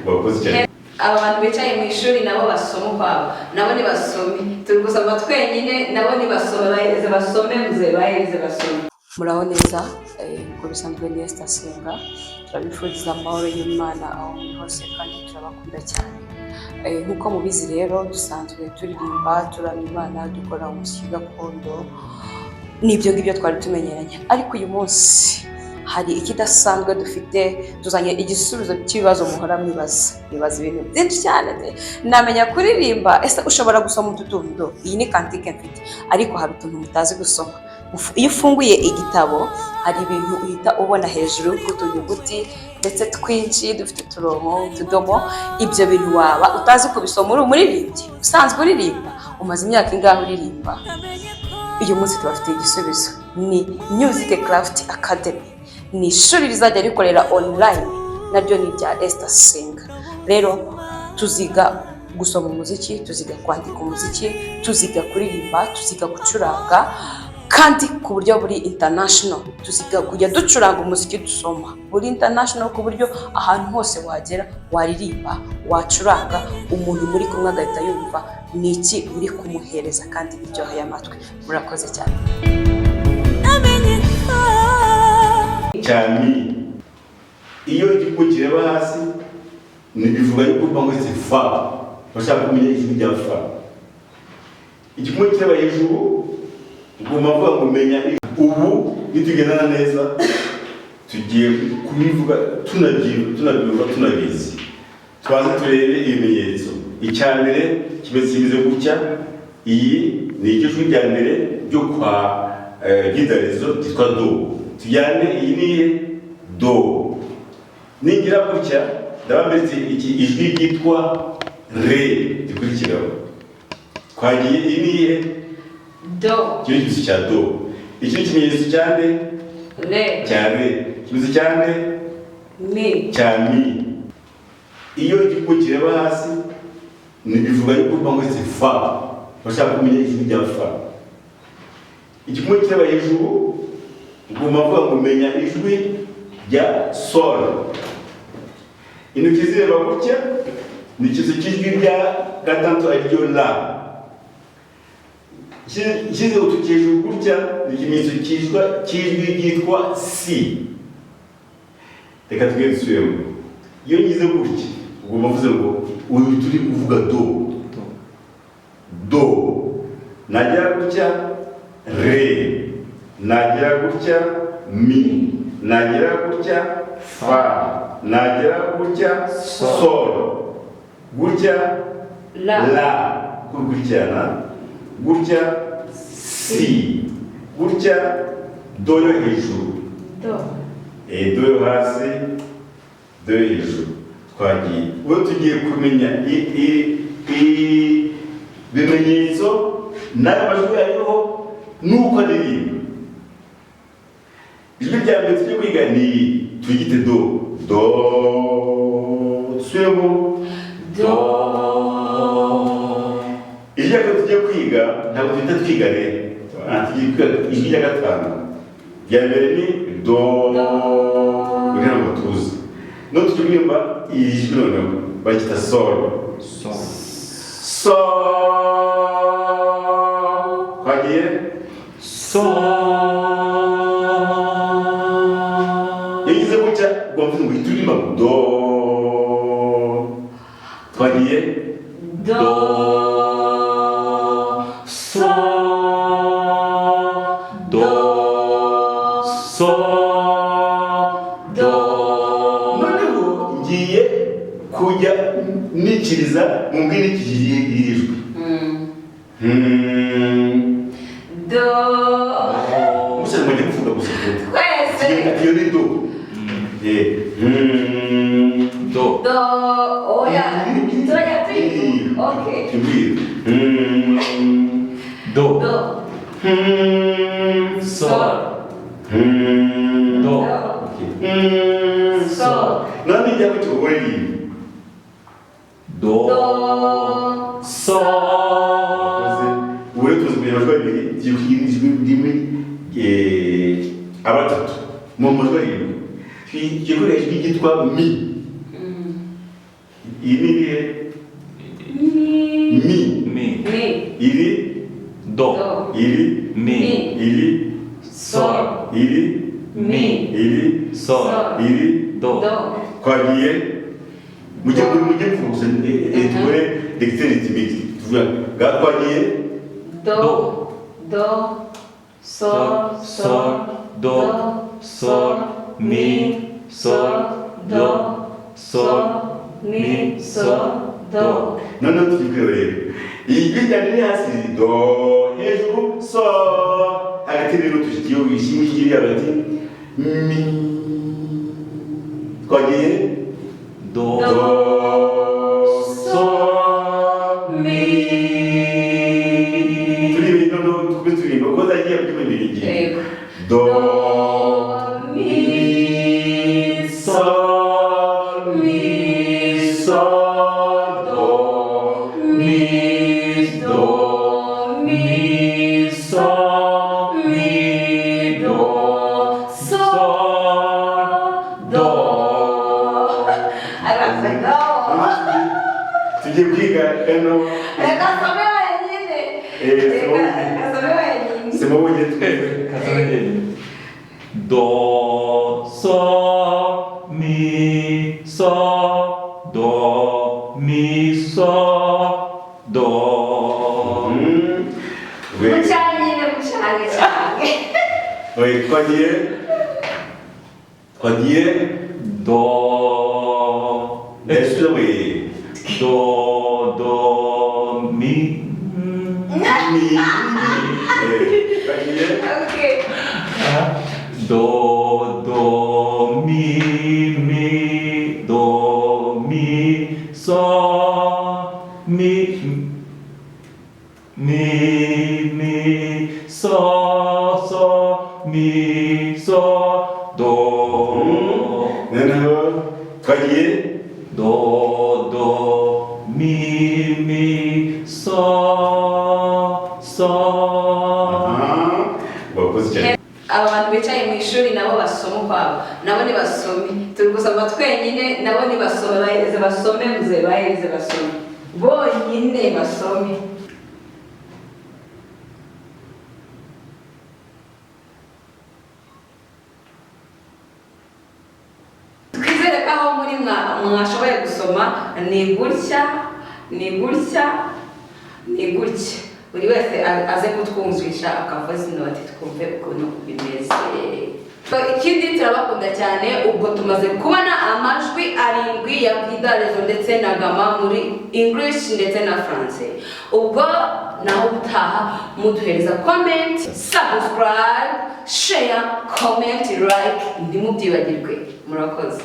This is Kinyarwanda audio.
wakoze abantu bicaye mu ishuri nabo basoma kwabo nabo ni basome turi gusoma twenyine nabo ni basome baheze basome muze baheze basome. Muraho neza ko bisanzwe ni Esther Senga, turabifuriza amahoro y'Imana aho muri hose kandi turabakunda cyane. Nkuko mubizi rero dusanzwe turirimba turamya Imana dukora umuziki gakondo nibyo ngibyo twari tumenyeranye, ariko uyu munsi hari ikidasanzwe dufite, tuzanye igisubizo cy'ibibazo muhora mwibaza ibintu byinshi cyane. Namenya kuririmba, ese ushobora gusoma ututundo? Iyi ni kantike mfite, ariko hari utuntu mutazi gusoma. Iyo ufunguye igitabo hari ibintu uhita ubona hejuru k'utunyuguti ndetse twinshi dufite uturongo utudomo. Ibyo bintu waba utazi kubisoma uri umuririmbyi usanzwe uririmba, umaze imyaka ingahe uririmba? Uyu munsi tubafitiye igisubizo. Ni Music Craft Academy, ni ishuri rizajya rikorera online, naryo ni rya Esther Senga. Rero tuziga gusoma umuziki, tuziga kwandika umuziki, tuziga kuririmba, tuziga gucuranga kandi ku buryo buri international. Tuziga kujya ducuranga umuziki dusoma buri international, ku buryo ahantu hose wagera waririmba, wacuranga, umuntu muri kumwe agahita yumva ni iki uri kumuhereza kandi biryoheye amatwi. Murakoze cyane cyane. Iyo igihugu kireba hasi nibivuga yuko ngo se fa bashaka kumenya ijwi rya fa. Igihugu kireba hejuru ugomba kuba kumenya ubu nitugendana neza tugiye kubivuga tunabizi. Twaze turebe ibimenyetso. Icyambere kimeze gutya. Iyi ni ijwi rya mbere ryo kwa gidarezo titwa do. Tujyane iyi ni do. Ningira gutya ndabambetse iki ijwi ryitwa re gikurikiraho. Twagiye iyi ni do. Kimenyetso cya do. Iki kimenyetso cyane re. Cyane. Kimenyetso cyane mi. Cyami. Iyo igihugu kireba hasi nibivuga yuko ngo se fa bashaka kumenya ijwi rya fa. Igihugu kireba hejuru ugomba kuba kumenya ijwi rya sol. Intoki zireba gutya ni ikimenyetso cy'ijwi rya gatandatu ariryo la. Ikize utukejuru gutya ni ikimenyetso cy'ijwi ryitwa si. Reka tugende dusubiremo. Iyo ngize gutya ugomba kuvuga ngo uyu turi kuvuga do. Nagira gutya re. Nagira gutya mi. Nagira gutya fa. Nagira gutya sol. Gutya la. Kurgucyana. Gutya si. Gutya do yo hejuru. Do yo hasi, do yo hejuru. Twagiye. Ubu tugiye kumenya bimenyetso n'amajwi ariho nuko aririmba. Ijwi rya mbere tugiye kwiga ni tugite do. Swemo do. Ijwi rya kabiri tugiye kwiga ntabwo tuhita twiga rero. Tugiye kwiga ijwi rya gatanu. Rya mbere ni do. Kugira ngo tuzi. No turirimba ijwi noneho bakita sol. So. Twagiye so. Yagize gutya ugomba ngo turirimba do. Twagiye do. So. Do. So. Do. Noneho ngiye kujya nikiriza mu mbwira ikigiye ijwi. Do. Musa mujye kuvuga gusa. Kwese. Iyo ni do. Do. Do. Oya. Do ya twiga. Okay. Do. Do. Sol. Do. Sol. Nani njya kuchobori. Do. Sol. Wewe tuzimenya majwi ijwi rimwe abatatu mu majwi igikoresho cyitwa mi. Iyi ni ibihe? Mi. Iri do. Iri Mi. Iri Sol. Iri Mi. Iri Sol. Iri Do. twagiye mujye kurusa tubone dictionary timiki tuvuga gatwagiye Do. Do. Sol. Sol. Do. Sol. Mi. Sol. Do. Sol. Mi. Sol. Do. noneho tugiye rero iyi bijyanye ni hasi do hejuru so hagati rero tugiye wishimye hagati mi twagiye Do. Sol. Mi. turi noneho ko zagiye by'ibindi bigiye Yego. do Mi. sol mi sol do mi do Mi. sol mi do Do. Arasego. tugiye kwiga eno Reka some wenyine. Reka some wenyine. sema wongeye twese Do. Sol. Mi. Sol. Do. Mi. Sol. Do. Mucanye. Oye, twagiye Do. ese we Do. Mi. mi twagiye Okay. Do. Mi. Do. Mi. Sol. Mi. Sol. Mi. Sol. Do. noneho twagiye Do. Mi. Sol. wakoze cyane Abantu bicaye mu ishuri nabo basoma ukwabo nabo nibasome turi gusoma twenyine nabo nibasome bahereze basome muze bahereze basome bonyine basome. Twizere ko aho muri mwashoboye gusoma ni gutya buri wese aze kutwumvisha akavuza inoti twumve ukuntu bimeze. Ikindi turabakunda cyane ubwo tumaze kubona amajwi 7 ya Bwidarezo ndetse na Gama muri English ndetse na France. Ubwo naho utaha muduhereza comment, subscribe, share, comment, like, ndimubyibagirwe. Murakoze.